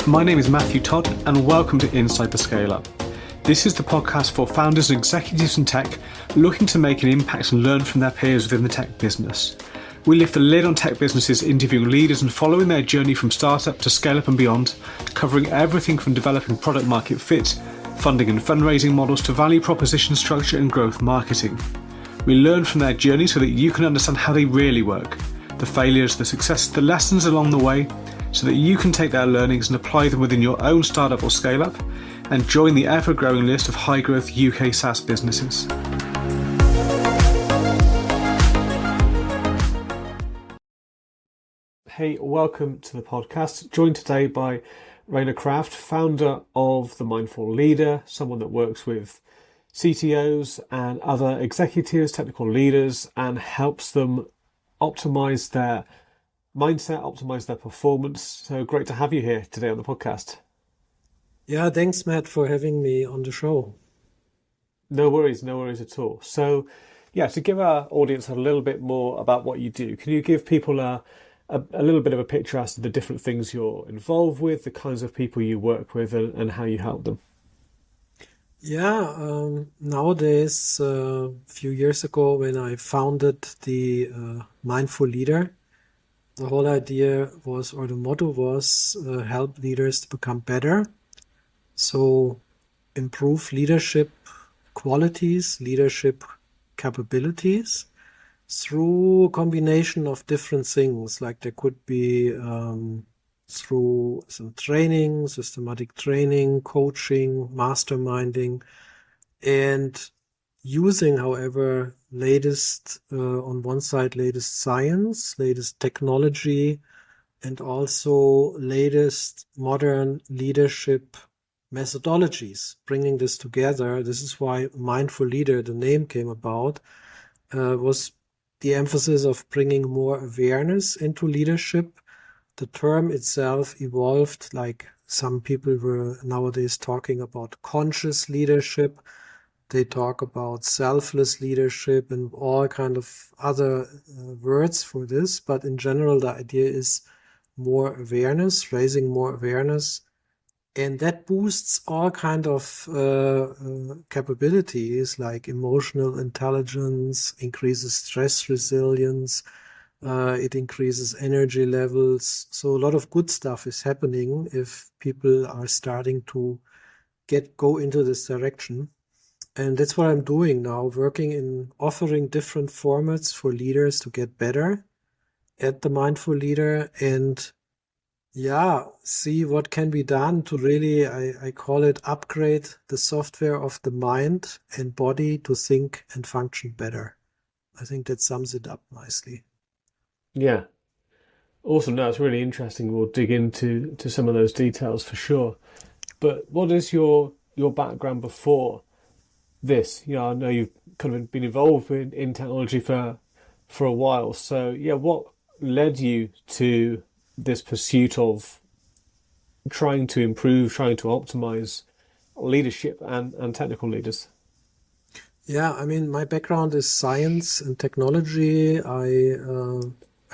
My name is Matthew Todd, and welcome to Inside the Scale Up. This is the podcast for founders and executives in tech looking to make an impact and learn from their peers within the tech business. We lift the lid on tech businesses, interviewing leaders and following their journey from startup to scale up and beyond, covering everything from developing product market fit, funding and fundraising models to value proposition structure and growth marketing. We learn from their journey so that you can understand how they really work, the failures, the successes, the lessons along the way, so that you can take their learnings and apply them within your own startup or scale up and join the ever-growing list of high-growth UK SaaS businesses. Hey, welcome to the podcast. Joined today by Reiner Kraft, founder of The Mindful Leader, someone that works with CTOs and other executives, technical leaders, and helps them optimize their mindset, optimize their performance. So great to have you here today on the podcast. Yeah, thanks, Matt, for having me on the show. No worries at all. So, to give our audience a little bit more about what you do, can you give people a little bit of a picture as to the different things you're involved with, the kinds of people you work with, and how you help them? Yeah, nowadays, a few years ago, when I founded the Mindful Leader, the whole idea was, or the motto was, help leaders to become better. So improve leadership qualities, leadership capabilities through a combination of different things. Like there could be through some training, systematic training, coaching, masterminding, and using, however, latest, on one side, latest science, latest technology, and also latest modern leadership methodologies, bringing this together. This is why Mindful Leader, the name came about, was the emphasis of bringing more awareness into leadership. The term itself evolved, like some people were nowadays talking about conscious leadership. They talk about selfless leadership and all kind of other words for this. But in general, the idea is more awareness, raising more awareness. And that boosts all kind of capabilities like emotional intelligence, increases stress resilience, it increases energy levels. So a lot of good stuff is happening if people are starting to go into this direction. And that's what I'm doing now, working in offering different formats for leaders to get better at the Mindful Leader and see what can be done to really, I call it, upgrade the software of the mind and body to think and function better. I think that sums it up nicely. Yeah. Awesome. No, it's really interesting. We'll dig into some of those details for sure. But what is your background before this? I know you've kind of been involved in technology for a while. So what led you to this pursuit of trying to improve, trying to optimize leadership and technical leaders? Yeah, I mean, my background is science and technology. I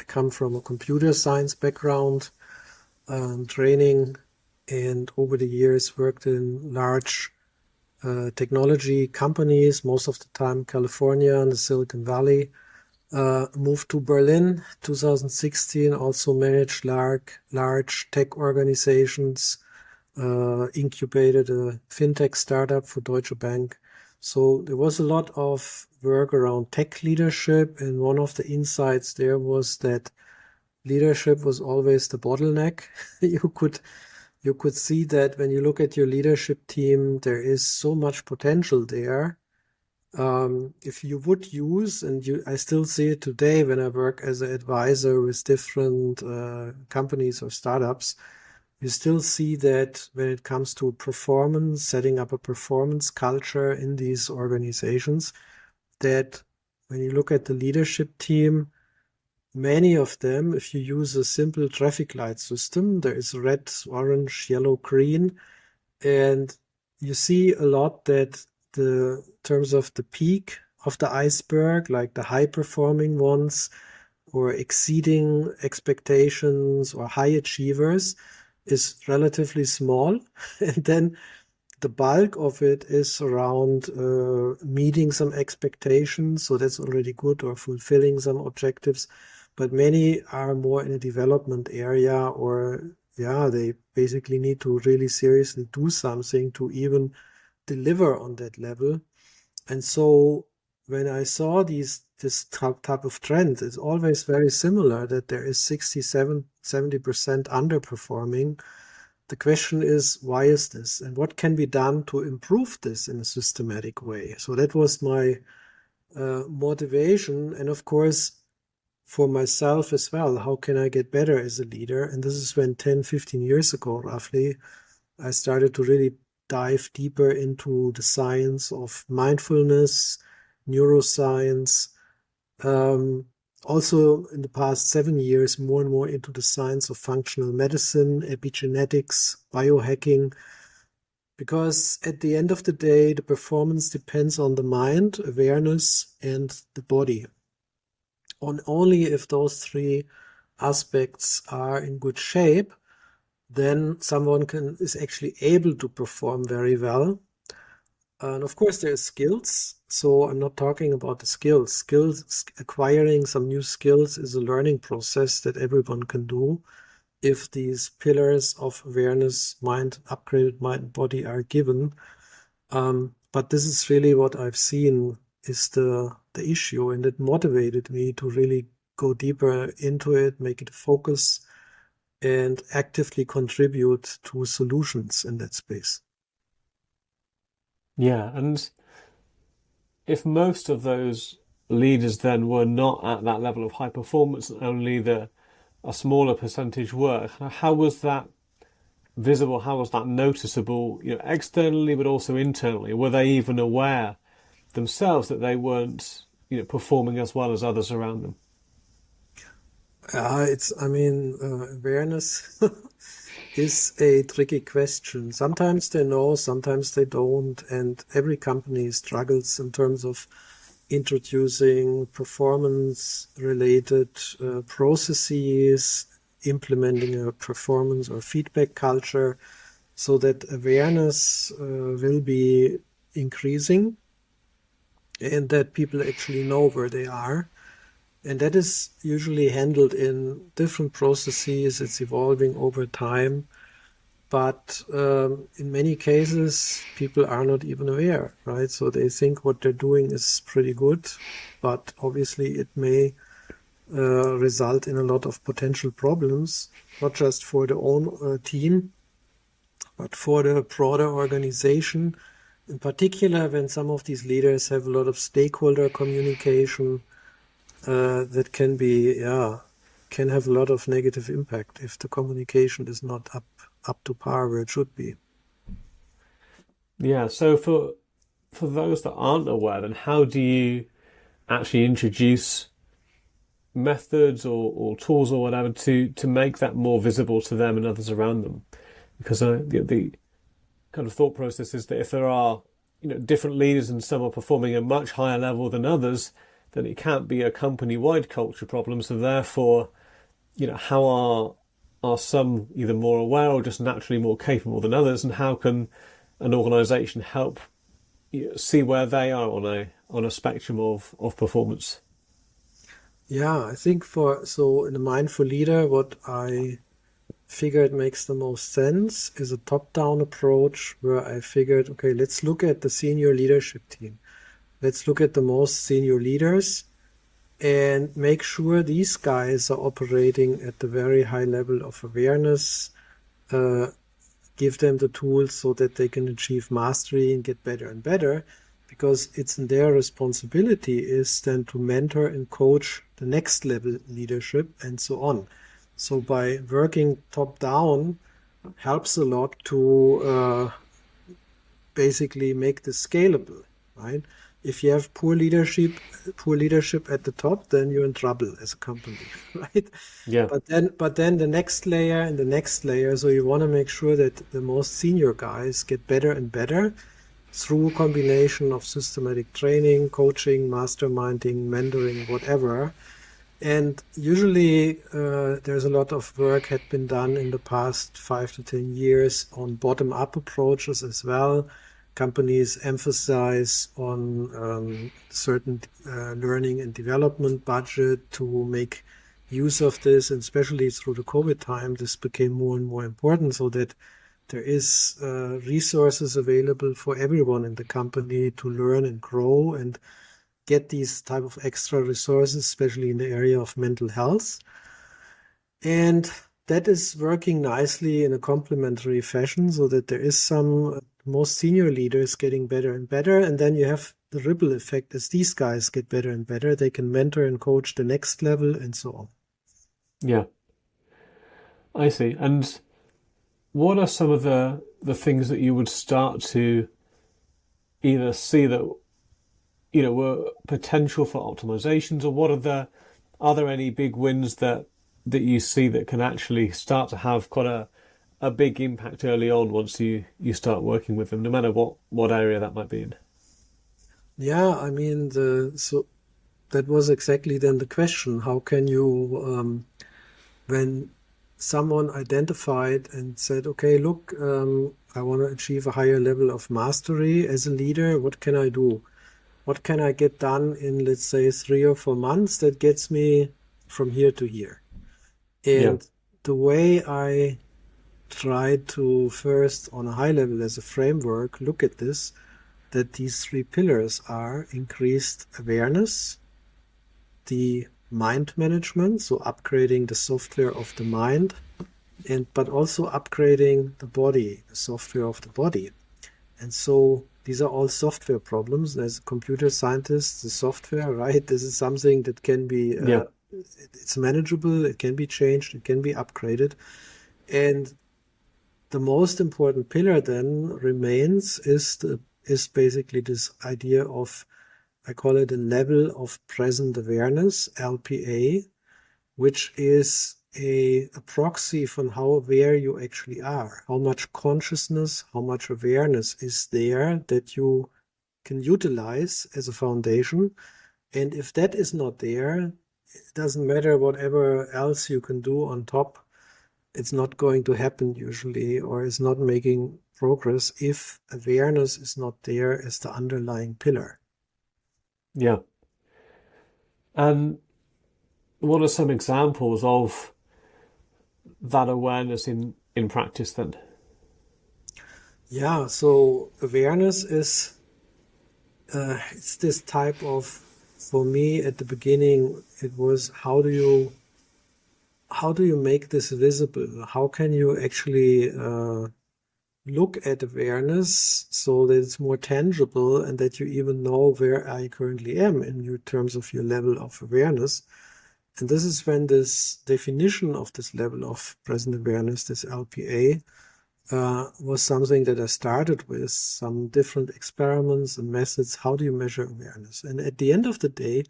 come from a computer science background, training, and over the years worked in large technology companies, most of the time California and the Silicon Valley. Moved to Berlin 2016, also managed large tech organizations, incubated a fintech startup for Deutsche Bank. So there was a lot of work around tech leadership, and one of the insights there was that leadership was always the bottleneck. You could see that when you look at your leadership team, there is so much potential there. If you would use, I still see it today when I work as an advisor with different companies or startups, you still see that when it comes to performance, setting up a performance culture in these organizations, that when you look at the leadership team, many of them, if you use a simple traffic light system, there is red, orange, yellow, green, and you see a lot that the terms of the peak of the iceberg, like the high performing ones or exceeding expectations or high achievers, is relatively small. And then the bulk of it is around meeting some expectations, so that's already good, or fulfilling some objectives. But many are more in a development area, or yeah, they basically need to really seriously do something to even deliver on that level. And so when I saw this type of trend, it's always very similar, that there is 67, 70% underperforming. The question is, why is this? And what can be done to improve this in a systematic way? So that was my motivation. And of course, for myself as well, how can I get better as a leader? And this is when 10, 15 years ago, roughly, I started to really dive deeper into the science of mindfulness, neuroscience. Also, in the past 7 years, more and more into the science of functional medicine, epigenetics, biohacking, because at the end of the day, the performance depends on the mind, awareness, and the body. Only if those three aspects are in good shape, then someone is actually able to perform very well. And of course, there are skills. So I'm not talking about the skills. Acquiring some new skills is a learning process that everyone can do if these pillars of awareness, mind, upgraded mind, and body are given. But this is really what I've seen is the issue, and it motivated me to really go deeper into it, make it a focus, and actively contribute to solutions in that space. Yeah, and if most of those leaders then were not at that level of high performance, only a smaller percentage were, how was that visible? How was that noticeable, externally, but also internally? Were they even aware themselves that they weren't, performing as well as others around them? Awareness is a tricky question. Sometimes they know, sometimes they don't, and every company struggles in terms of introducing performance-related processes, implementing a performance or feedback culture, so that awareness will be increasing and that people actually know where they are. And that is usually handled in different processes. It's evolving over time. But in many cases, people are not even aware, right? So they think what they're doing is pretty good, but obviously it may result in a lot of potential problems, not just for the own team, but for the broader organization. In particular, when some of these leaders have a lot of stakeholder communication, that can have a lot of negative impact if the communication is not up to par where it should be. Yeah, so for those that aren't aware, then how do you actually introduce methods or tools or whatever to make that more visible to them and others around them? Because the kind of thought process is that if there are different leaders and some are performing at a much higher level than others, then it can't be a company-wide culture problem. So therefore, how are some either more aware or just naturally more capable than others, and how can an organisation help see where they are on a spectrum of performance? Yeah, I think in a mindful leader, what I figured makes the most sense is a top-down approach where I figured, okay, let's look at the senior leadership team. Let's look at the most senior leaders and make sure these guys are operating at the very high level of awareness, give them the tools so that they can achieve mastery and get better and better, because it's in their responsibility is then to mentor and coach the next level leadership and so on. So by working top down helps a lot to basically make this scalable, right? If you have poor leadership at the top, then you're in trouble as a company, right? Yeah. But then the next layer and the next layer. So you want to make sure that the most senior guys get better and better through a combination of systematic training, coaching, masterminding, mentoring, whatever. And usually there's a lot of work had been done in the past 5 to 10 years on bottom-up approaches as well. Companies emphasize on certain learning and development budget to make use of this, and especially through the COVID time, this became more and more important so that there is resources available for everyone in the company to learn and grow and get these type of extra resources, especially in the area of mental health. And that is working nicely in a complementary fashion so that there is some most senior leaders getting better and better. And then you have the ripple effect as these guys get better and better. They can mentor and coach the next level and so on. Yeah, I see. And what are some of the things that you would start to either see that were potential for optimizations, or what are there any big wins that you see that can actually start to have quite a big impact early on once you start working with them, no matter what area that might be in? Yeah, I mean, so that was exactly then the question. How can you, when someone identified and said, okay, look, I want to achieve a higher level of mastery as a leader, what can I do? What can I get done in, let's say, 3 or 4 months that gets me from here to here? Yeah, And the way I try to first, on a high level as a framework, look at this, that these 3 pillars are increased awareness, the mind management, so upgrading the software of the mind, but also upgrading the body, the software of the body. And so these are all software problems. As a computer scientist, the software, right? This is something that can be, yeah, it's manageable, it can be changed, it can be upgraded. And the most important pillar then remains is basically this idea of, I call it a level of present awareness, LPA, which is a proxy from how aware you actually are, how much consciousness, how much awareness is there that you can utilize as a foundation. And if that is not there, it doesn't matter whatever else you can do on top, it's not going to happen usually, or is not making progress if awareness is not there as the underlying pillar. yeah. And what are some examples of that awareness in practice then? Yeah, so awareness is it's this type of, for me at the beginning, it was how do you make this visible? How can you actually look at awareness so that it's more tangible and that you even know where I currently am in your terms of your level of awareness? And this is when this definition of this level of present awareness, this LPA, was something that I started with some different experiments and methods. How do you measure awareness? And at the end of the day,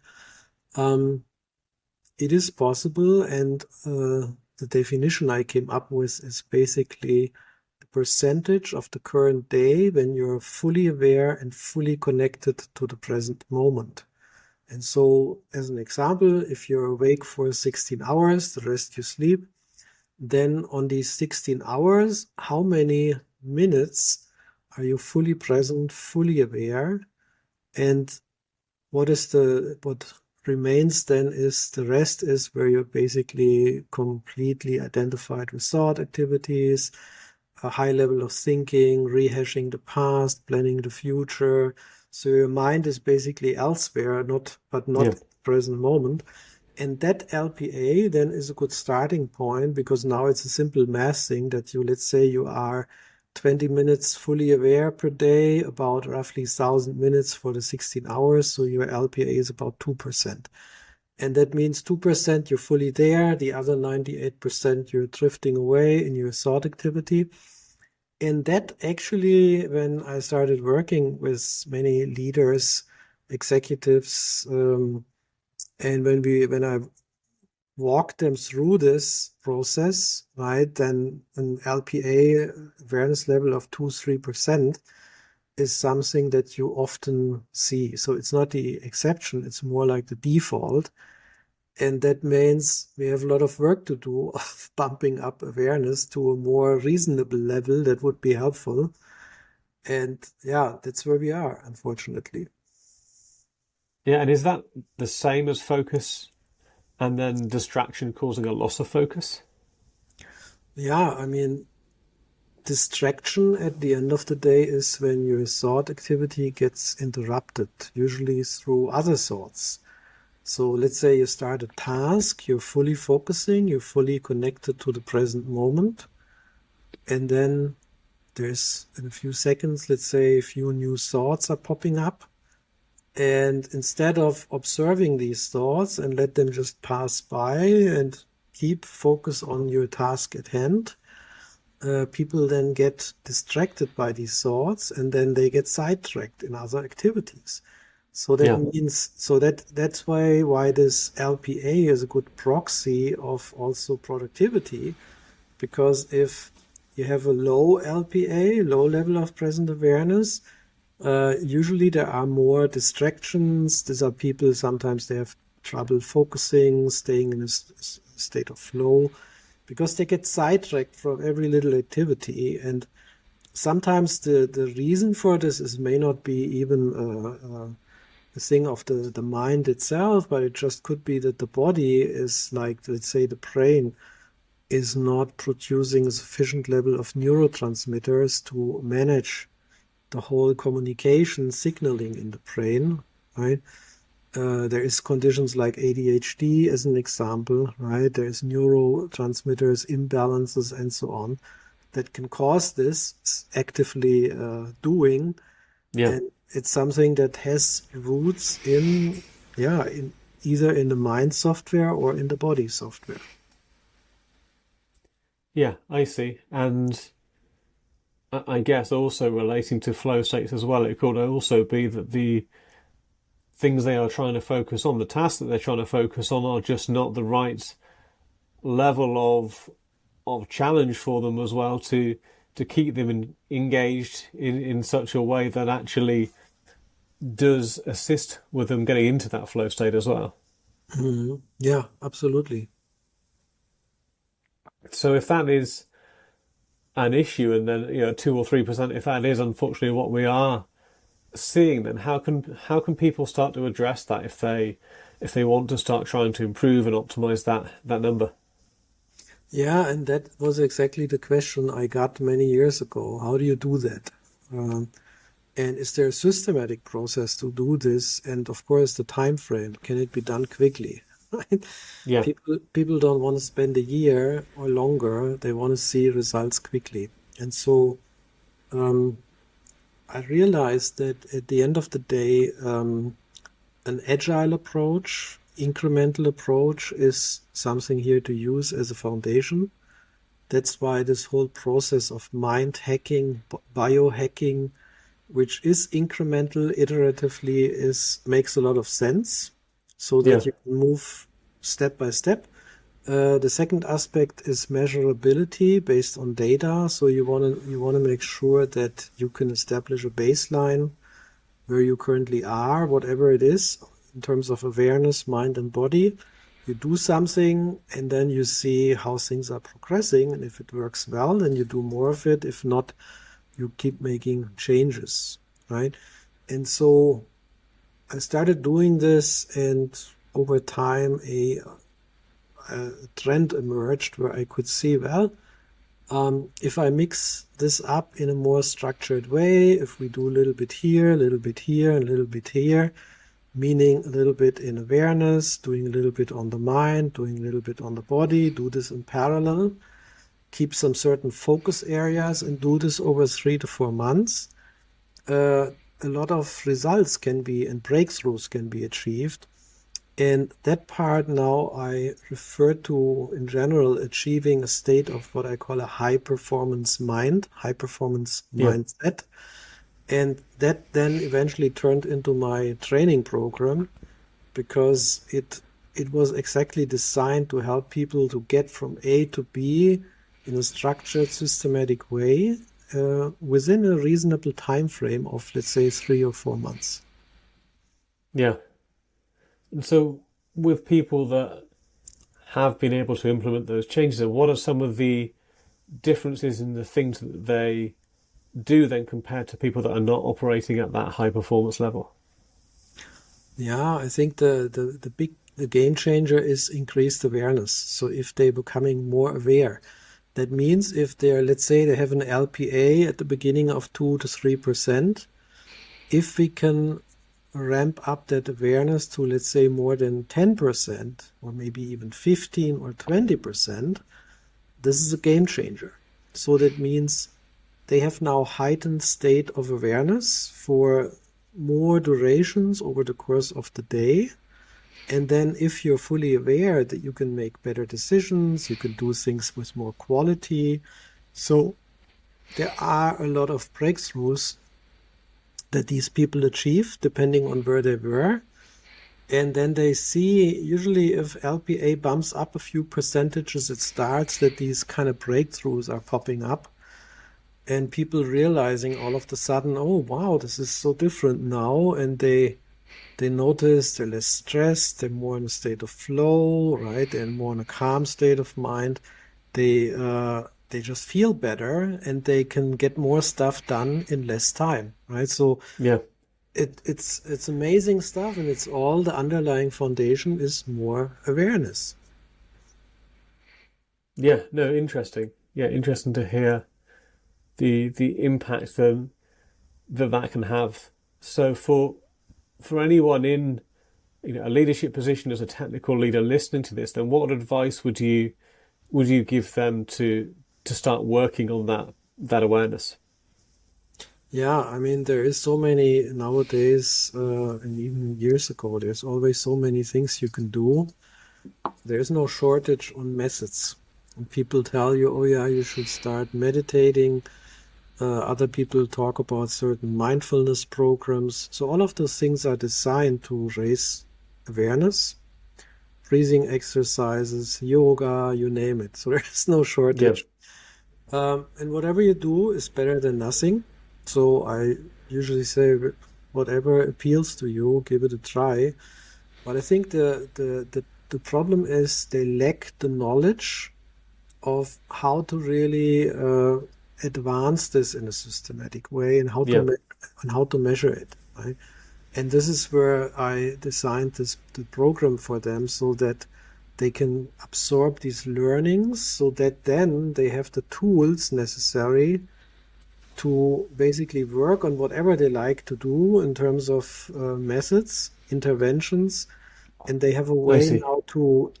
it is possible. And the definition I came up with is basically the percentage of the current day when you're fully aware and fully connected to the present moment. And so, as an example, if you're awake for 16 hours, the rest you sleep, then on these 16 hours, how many minutes are you fully present, fully aware? And what remains then is the rest is where you're basically completely identified with thought activities, a high level of thinking, rehashing the past, planning the future. So your mind is basically elsewhere, not Yeah, at the present moment. And that LPA then is a good starting point, because now it's a simple math thing that let's say you are 20 minutes fully aware per day, about roughly 1,000 minutes for the 16 hours. So your LPA is about 2%. And that means 2% you're fully there, the other 98% you're drifting away in your thought activity. And that actually, when I started working with many leaders, executives, and when I walked them through this process, right, then an LPA awareness level of 2-3% is something that you often see. So it's not the exception, it's more like the default. And that means we have a lot of work to do of bumping up awareness to a more reasonable level that would be helpful. And yeah, that's where we are, unfortunately. Yeah, and is that the same as focus and then distraction causing a loss of focus? Yeah, I mean, distraction at the end of the day is when your thought activity gets interrupted, usually through other thoughts. So let's say you start a task, you're fully focusing, you're fully connected to the present moment, and then there's in a few seconds, let's say a few new thoughts are popping up. And instead of observing these thoughts and let them just pass by and keep focus on your task at hand, people then get distracted by these thoughts and then they get sidetracked in other activities. So that Yeah, means, that's why this LPA is a good proxy of also productivity, because if you have a low LPA, low level of present awareness, usually there are more distractions. These are people, sometimes they have trouble focusing, staying in a state of flow, because they get sidetracked from every little activity. And sometimes the reason for this is may not be even a thing of the mind itself, but it just could be that the body is like, let's say, the brain is not producing a sufficient level of neurotransmitters to manage the whole communication signaling in the brain, right? There is conditions like ADHD as an example, right? There is neurotransmitters imbalances and so on that can cause this actively doing, yeah, and it's something that has roots in, yeah, in either in the mind software or in the body software. yeah, I see. And I guess also relating to flow states as well, it could also be that the things they are trying to focus on, the tasks that they're trying to focus on, are just not the right level of challenge for them as well to keep them engaged in such a way that actually does assist with them getting into that flow state as well. Mhm. Yeah, absolutely. So if that is an issue, and then 2 or 3%, if that is unfortunately what we are seeing, then how can people start to address that if they want to start trying to improve and optimize that number? Yeah, and that was exactly the question I got many years ago. How do you do that? Um, and is there a systematic process to do this? And of course, the time frame. Can it be done quickly? Right? Yeah, People don't want to spend a year or longer. They want to see results quickly. And so um, I realized that at the end of the day, an agile approach, incremental approach is something here to use as a foundation. That's why this whole process of mind hacking, biohacking, which is incremental iteratively, is makes a lot of sense, so yeah, that you can move step by step. The second aspect is measurability based on data. So you want to make sure that you can establish a baseline where you currently are, whatever it is, in terms of awareness, mind, and body. You do something and then you see how things are progressing. And if it works well, then you do more of it. If not, you keep making changes, right? And so I started doing this, and over time, a trend emerged where I could see, well, if I mix this up in a more structured way, if we do a little bit here, a little bit here, and a little bit here, meaning a little bit in awareness, doing a little bit on the mind, doing a little bit on the body, do this in parallel, keep some certain focus areas, and do this over 3 to 4 months. Uh, a lot of results can be and breakthroughs can be achieved. And that part now I refer to in general achieving a state of what I call a high performance mind, high performance yeah, mindset. And that then eventually turned into my training program, because it was exactly designed to help people to get from A to B in a structured, systematic way, within a reasonable time frame of, let's say, 3 or 4 months. yeah. And so with people that have been able to implement those changes, and what are some of the differences in the things that they do then compared to people that are not operating at that high performance level? Yeah, I think the game changer is increased awareness. So if they're becoming more aware, that means if they're, let's say they have an LPA at the beginning of 2 to 3%, if we can ramp up that awareness to, let's say, more than 10% or maybe even 15 or 20%, this is a game changer. So that means they have now heightened state of awareness for more durations over the course of the day. And then if you're fully aware that you can make better decisions, you can do things with more quality. So there are a lot of breakthroughs that these people achieve depending on where they were. And then they see, usually if LPA bumps up a few percentages, it starts that these kind of breakthroughs are popping up. And people realizing all of a sudden, oh wow, this is so different now, and they notice they're less stressed, they're more in a state of flow, right? They're more in a calm state of mind. They just feel better, and they can get more stuff done in less time, right? So Yeah. it's amazing stuff, and it's all the underlying foundation is more awareness. Yeah, no, interesting. Yeah, interesting to hear the impact that can have. So for anyone in a leadership position as a technical leader listening to this, then what advice would you give them to start working on that awareness? Yeah, I mean, there is so many nowadays, and even years ago, there's always so many things you can do. There's no shortage on methods. And people tell you, oh yeah, you should start meditating. Other people talk about certain mindfulness programs. So all of those things are designed to raise awareness, breathing exercises, yoga, you name it. So there's no Yeah. shortage. And whatever you do is better than nothing. So I usually say, whatever appeals to you, give it a try. But I think the problem is they lack the knowledge of how to really advance this in a systematic way, and how to Yeah. and how to measure it, right? And this is where I designed the program for them, so that they can absorb these learnings, so that then they have the tools necessary to basically work on whatever they like to do in terms of methods, interventions, and they have a I way see. now to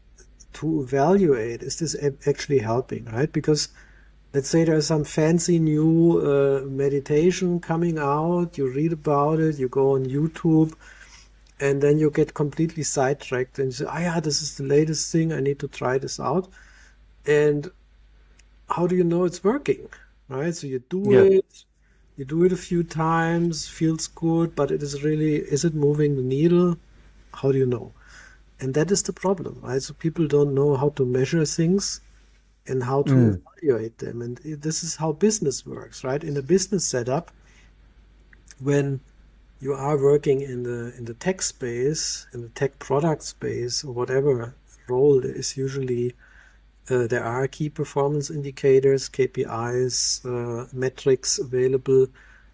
evaluate, is this actually helping, right? Because let's say there's some fancy new meditation coming out, you read about it, you go on YouTube, and then you get completely sidetracked and you say, oh yeah, this is the latest thing, I need to try this out. And how do you know it's working, right? So Yeah. you do it a few times, feels good, but is it moving the needle? How do you know? And that is the problem, right? So people don't know how to measure things and how to Mm. evaluate them. And this is how business works, right? In a business setup, when you are working in the tech space, in the tech product space, or whatever role, there is usually there are key performance indicators, KPIs, metrics available,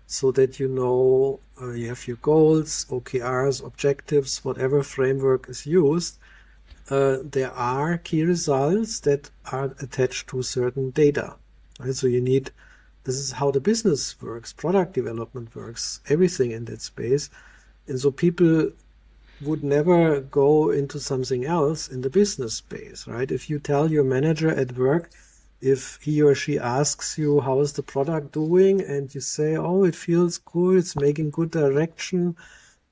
so that you know you have your goals, OKRs, objectives, whatever framework is used. There are key results that are attached to certain data, right? So this is how the business works, product development works, everything in that space. And so people would never go into something else in the business space, right? If you tell your manager at work, if he or she asks you, how is the product doing? And you say, oh, it feels good, it's making good direction.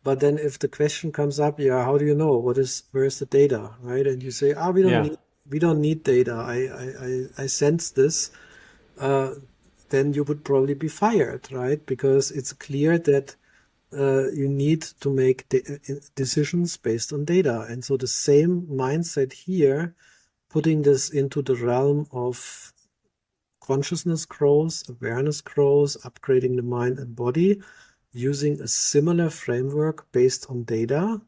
But then if the question comes up, yeah, how do you know? Where's the data, right? And you say, Yeah. we don't need data. I sense this. Then you would probably be fired, right? Because it's clear that you need to make decisions based on data. And so the same mindset here, putting this into the realm of consciousness growth, awareness growth, upgrading the mind and body, using a similar framework based on data,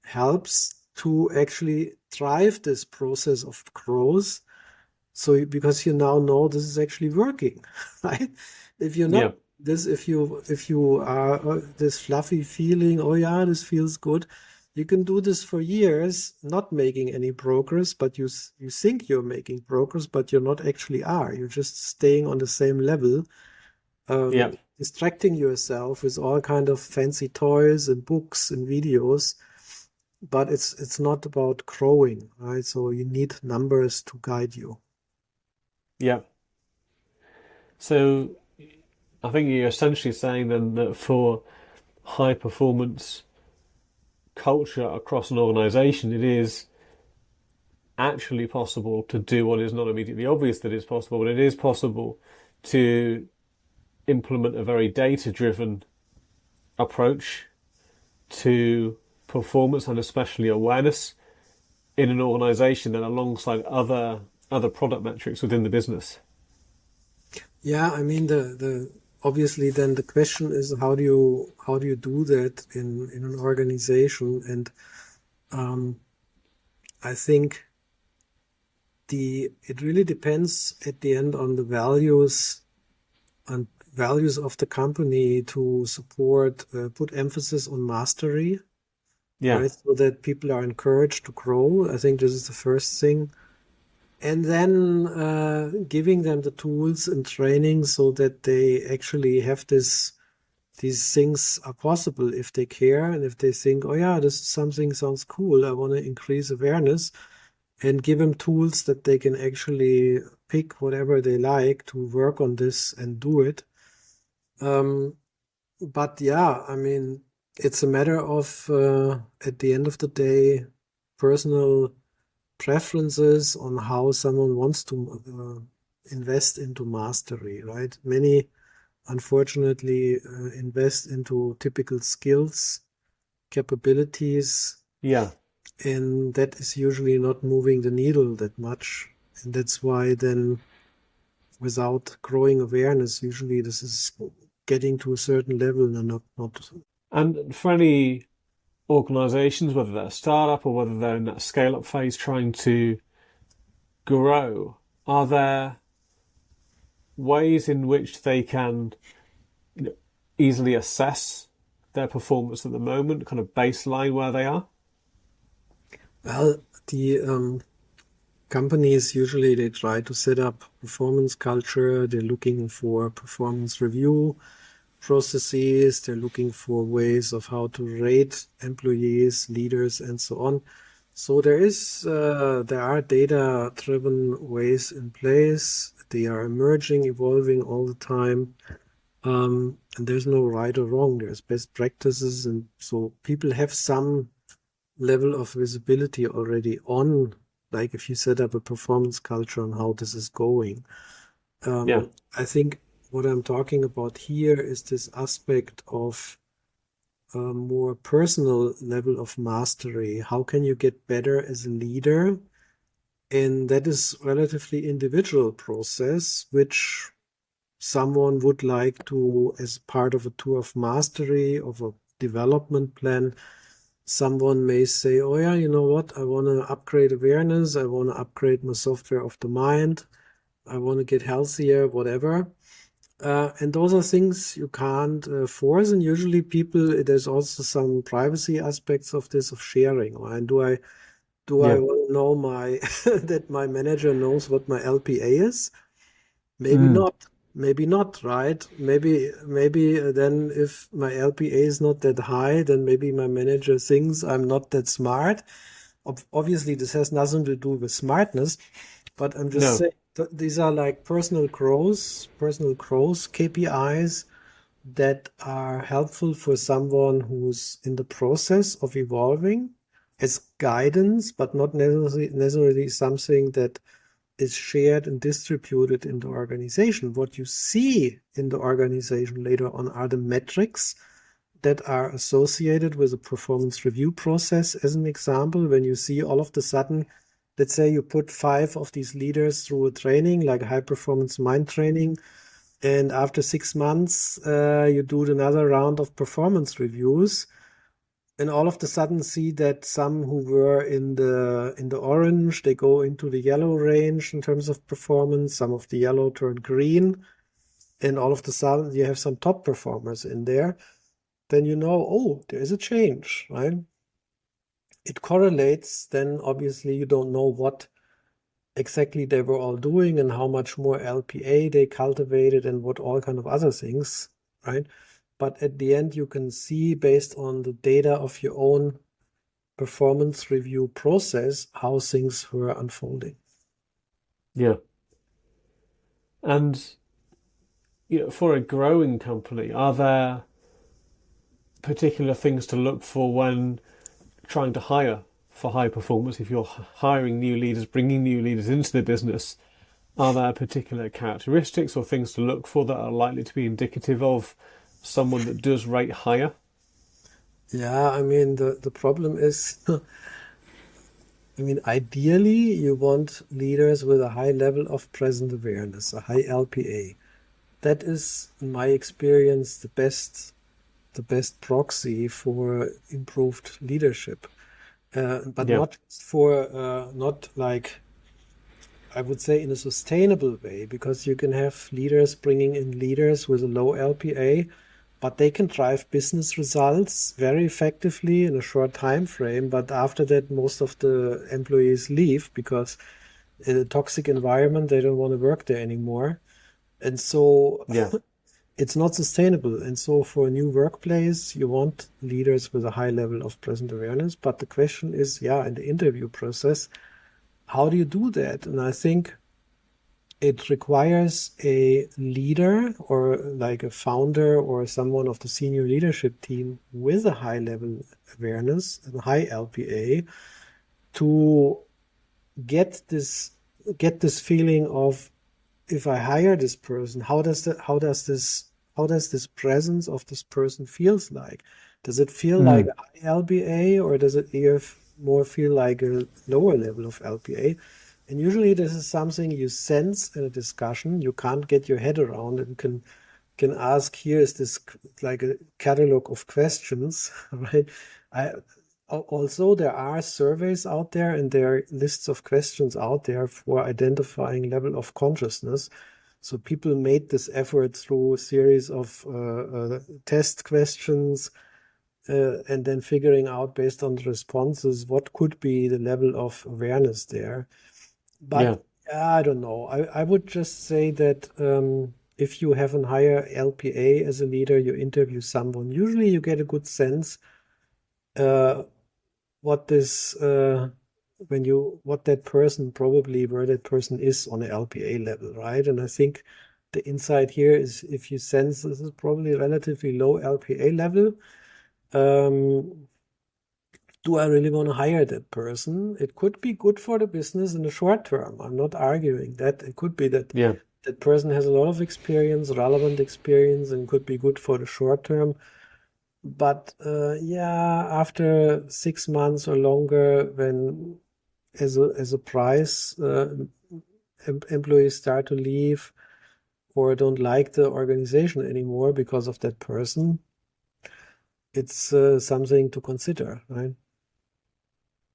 helps to actually drive this process of growth. So because you now know this is actually working, right? If you're Yeah. not this, if you are this fluffy feeling, oh yeah, this feels good, you can do this for years, not making any progress, but you think you're making progress, but you're not actually are. You're just staying on the same level, Yeah. distracting yourself with all kind of fancy toys and books and videos. But it's not about growing, right? So you need numbers to guide you. Yeah. So I think you're essentially saying then that for high performance culture across an organization, it is actually possible to do what is not immediately obvious that it's possible, but it is possible to implement a very data driven approach to performance and especially awareness in an organization and alongside other product metrics within the business. Yeah, I mean the obviously then the question is how do you do that in an organization? And um, I think it really depends at the end on the values and values of the company to support put emphasis on mastery, Yeah. right? So that people are encouraged to grow. I think this is the first thing. And then giving them the tools and training so that they actually have these things are possible if they care and if they think, oh yeah, this is something sounds cool. I want to increase awareness and give them tools that they can actually pick whatever they like to work on this and do it. Um, but yeah, I mean, it's a matter of at the end of the day, personal preferences on how someone wants to invest into mastery, right? Many, unfortunately, invest into typical skills, capabilities, Yeah. and that is usually not moving the needle that much. And that's why then, without growing awareness, usually this is getting to a certain level and not. And for any organizations, whether they're a startup or whether they're in that scale up phase trying to grow, are there ways in which they can, you know, easily assess their performance at the moment, kind of baseline where they are? Well, the companies usually they try to set up performance culture. They're looking for performance review processes. They're looking for ways of how to rate employees, leaders, and so on. So there are data-driven ways in place. They are emerging, evolving all the time. And there's no right or wrong. There's best practices, and so people have some level of visibility already on, like if you set up a performance culture on how this is going. Yeah. I think what I'm talking about here is this aspect of a more personal level of mastery. How can you get better as a leader? And that is relatively individual process, which someone would like to, as part of a tour of mastery, of a development plan, someone may say, oh yeah, you know what? I want to upgrade awareness. I want to upgrade my software of the mind. I want to get healthier, whatever. And those are things you can't force. And usually people, there's also some privacy aspects of this, of sharing. And do I Yeah. want to know my that my manager knows what my LPA is? Maybe Mm. not. Maybe not, right? Maybe then if my LPA is not that high, then maybe my manager thinks I'm not that smart. Obviously, this has nothing to do with smartness, but I'm just No. saying these are like personal growth KPIs that are helpful for someone who's in the process of evolving as guidance, but not necessarily something that is shared and distributed in the organization. What you see in the organization later on are the metrics that are associated with a performance review process. As an example, when you see all of the sudden, let's say you put 5 of these leaders through a training, like high performance mind training, and after 6 months, you do another round of performance reviews. and all of the sudden see that some who were in the orange, they go into the yellow range in terms of performance. Some of the yellow turn green, and all of the sudden you have some top performers in there. Then you know, oh, there is a change, right? It correlates. Then obviously you don't know what exactly they were all doing and how much more LPA they cultivated and what all kind of other things, right? But at the end, you can see based on the data of your own performance review process how things were unfolding. Yeah. And for a growing company, are there particular things to look for when trying to hire for high performance? If you're hiring new leaders, bringing new leaders into the business, are there particular characteristics or things to look for that are likely to be indicative of someone that does rate higher? Yeah, I mean, the problem is, I mean, ideally, you want leaders with a high level of present awareness, a high LPA. That is, in my experience, the best proxy for improved leadership. But Yeah, not for not like I would say in a sustainable way, because you can have leaders bringing in leaders with a low LPA, but they can drive business results very effectively in a short time frame. But after that, most of the employees leave because in a toxic environment, they don't want to work there anymore. And so yeah, it's not sustainable. And so for a new workplace, you want leaders with a high level of present awareness. But the question is, yeah, in the interview process, how do you do that? And I think it requires a leader or like a founder or someone of the senior leadership team with a high level awareness and high LPA to get this get this feeling of, if I hire this person, how does this presence of this person feels like? Does it feel like mm, a high LPA, or does it more feel like a lower level of LPA? And usually this is something you sense in a discussion. You can't get your head around and can ask, here is this like a catalog of questions, right? I Also, there are surveys out there and there are lists of questions out there for identifying level of consciousness. So people made this effort through a series of test questions and then figuring out based on the responses what could be the level of awareness there. yeah, But I don't know. I would just say that if you have a higher LPA as a leader, you interview someone, usually you get a good sense uh, what this what that person probably where that person is on an LPA level, right? And I think the insight here is, if you sense this is probably relatively low LPA level, um, do I really want to hire that person? It could be good for the business in the short term. I'm not arguing that. It could be that yeah, that person has a lot of experience, relevant experience, and could be good for the short term. But yeah, after 6 months or longer, when as a price, employees start to leave or don't like the organization anymore because of that person, it's something to consider, right?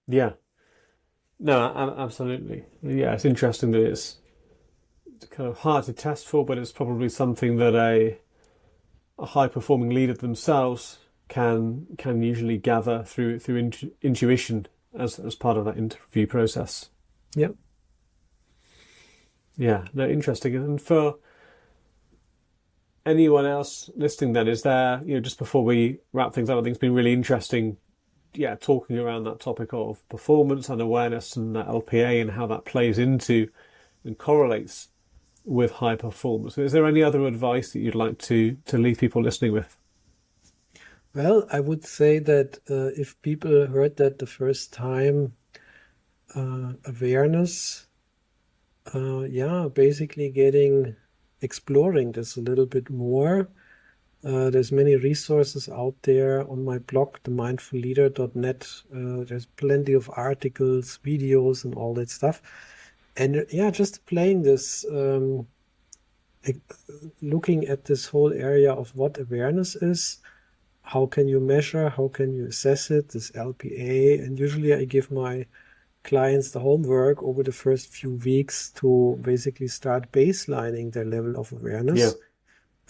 yeah. No, absolutely. Yeah, it's interesting that it's kind of hard to test for, but it's probably something that a high performing leader themselves can usually gather through intuition as part of that interview process. Yeah. Yeah, no, interesting. And for anyone else listening, then, is there, just before we wrap things up, I think it's been really interesting, yeah, talking around that topic of performance and awareness and that LPA and how that plays into and correlates with high performance. Is there any other advice that you'd like to leave people listening with? Well, I would say that if people heard that the first time, awareness, yeah, basically exploring this a little bit more. There's many resources out there on my blog, themindfulleader.net. There's plenty of articles, videos, and all that stuff. And yeah, just playing this, e- looking at this whole area of what awareness is, how can you measure, how can you assess it, this LPA. And usually I give my clients the homework over the first few weeks to basically start baselining their level of Yeah. awareness.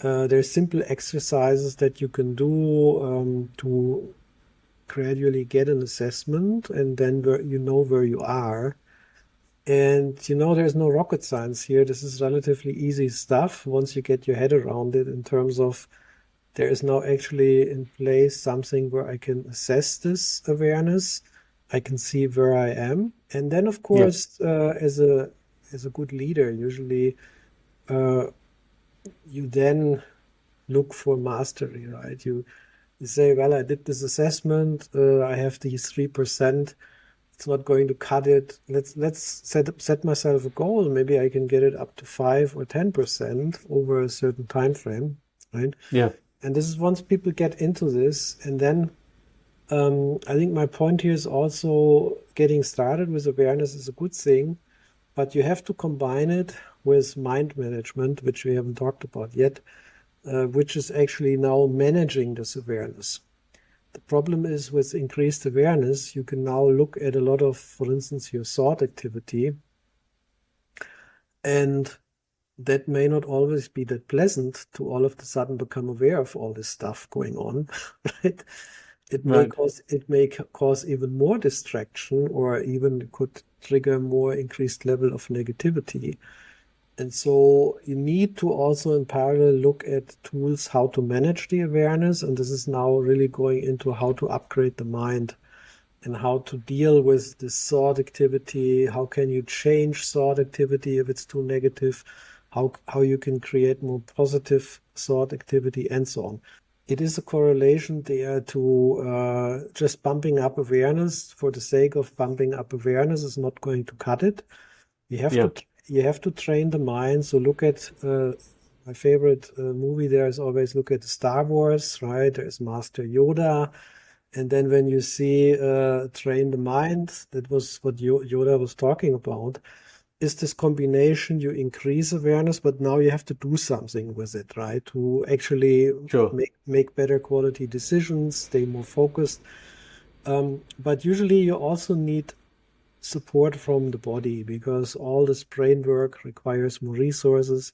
There's simple exercises that you can do to gradually get an assessment, and then you know where you are. And there's no rocket science here. This is relatively easy stuff once you get your head around it, in terms of there is now actually in place something where I can assess this awareness. I can see where I am. And then, of Yeah. course, as a good leader, usually uh, you then look for mastery, right? You say, well, I did this assessment. I have these 3%. It's not going to cut it. Let's set myself a goal. Maybe I can get it up to 5 or 10% over a certain time frame, right? Yeah. And this is once people get into this, and then I think my point here is also getting started with awareness is a good thing, but you have to combine it with mind management, which we haven't talked about yet, which is actually now managing this awareness. The problem is with increased awareness, you can now look at a lot of, for instance, your thought activity, and that may not always be that pleasant to all of a sudden become aware of all this stuff going on, right? Right. It may cause even more distraction, or even could trigger more increased level of negativity. And so you need to also in parallel look at tools how to manage the awareness. And this is now really going into how to upgrade the mind and how to deal with this thought activity. How can you change thought activity if it's too negative? How you can create more positive thought activity, and so on. It is a correlation there to just bumping up awareness for the sake of bumping up awareness is not going to cut it. You have Yeah. to train the mind. So look at my favorite movie there is always look at Star Wars, right? There's Master Yoda. And then when you see train the mind, that was what Yoda was talking about, is this combination. You increase awareness, but now you have to do something with it, right? To actually Sure. make better quality decisions, stay more focused. But usually you also need support from the body, because all this brain work requires more resources.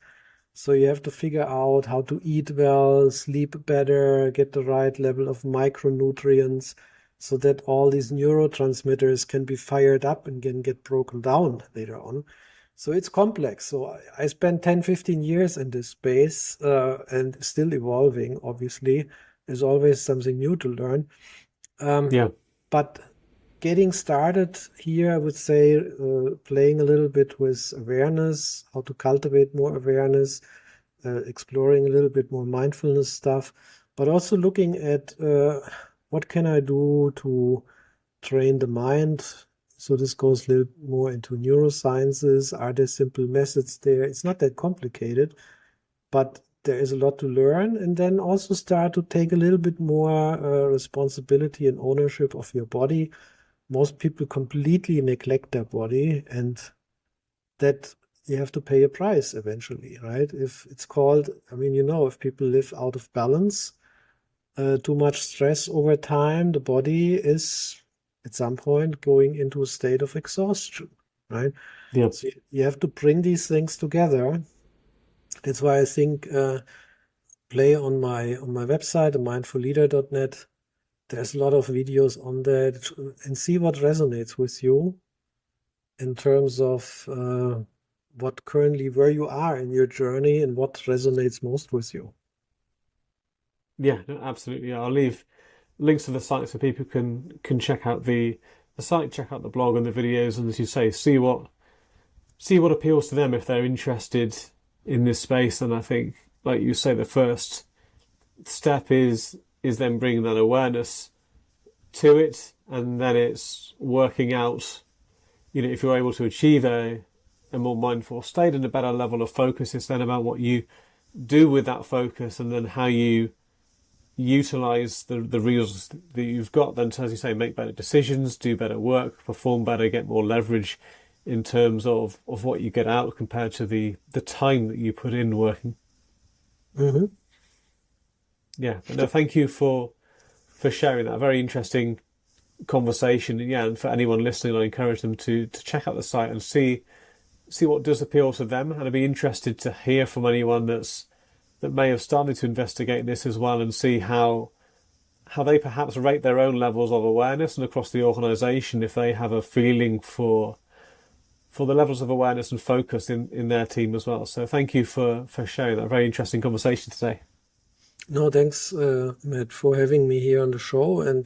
So you have to figure out how to eat well, sleep better, get the right level of micronutrients, so that all these neurotransmitters can be fired up and can get broken down later on. So it's complex. So I spent 10, 15 years in this space and still evolving, obviously. There's always something new to learn. Yeah. But getting started here, I would say playing a little bit with awareness, how to cultivate more awareness, exploring a little bit more mindfulness stuff, but also looking at what can I do to train the mind. So this goes a little more into neurosciences. Are there simple methods there? It's not that complicated, but there is a lot to learn. And then also start to take a little bit more responsibility and ownership of your body. Most people completely neglect their body, and that you have to pay a price eventually, right? If it's called, I mean, if people live out of balance, too much stress over time, the body is at some point going into a state of exhaustion, right? Yeah. So you have to bring these things together. That's why I think play on my website, mindfulleader.net. There's a lot of videos on that, and see what resonates with you in terms of where you are in your journey and what resonates most with you. Yeah, no, absolutely. Yeah, I'll leave links to the site so people can check out the site, check out the blog and the videos, and as you say, see what appeals to them if they're interested in this space. And I think, like you say, the first step is then bringing that awareness to it, and then it's working out. If you're able to achieve a more mindful state and a better level of focus, it's then about what you do with that focus, and then how you utilize the resources that you've got, then to, as you say, make better decisions, do better work, perform better, get more leverage in terms of what you get out compared to the time that you put in working. Mm-hmm. Yeah, but no, thank you for sharing that. Very interesting conversation. And for anyone listening, I encourage them to check out the site and see what does appeal to them. And I'd be interested to hear from anyone that may have started to investigate this as well, and see how they perhaps rate their own levels of awareness and across the organisation, if they have a feeling for the levels of awareness and focus in their team as well. So thank you for sharing that very interesting conversation today. No, thanks, Matt, for having me here on the show. And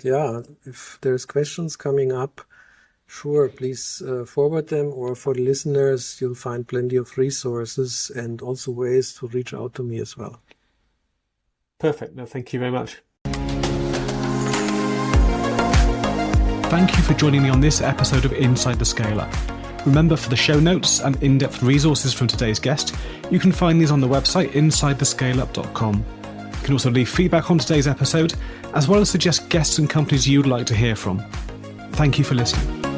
if there's questions coming up, sure, please forward them. Or for the listeners, you'll find plenty of resources and also ways to reach out to me as well. Perfect. No, thank you very much. Thank you for joining me on this episode of Inside the Scale Up. Remember, for the show notes and in-depth resources from today's guest, you can find these on the website insidethescaleup.com. You can also leave feedback on today's episode, as well as suggest guests and companies you'd like to hear from. Thank you for listening.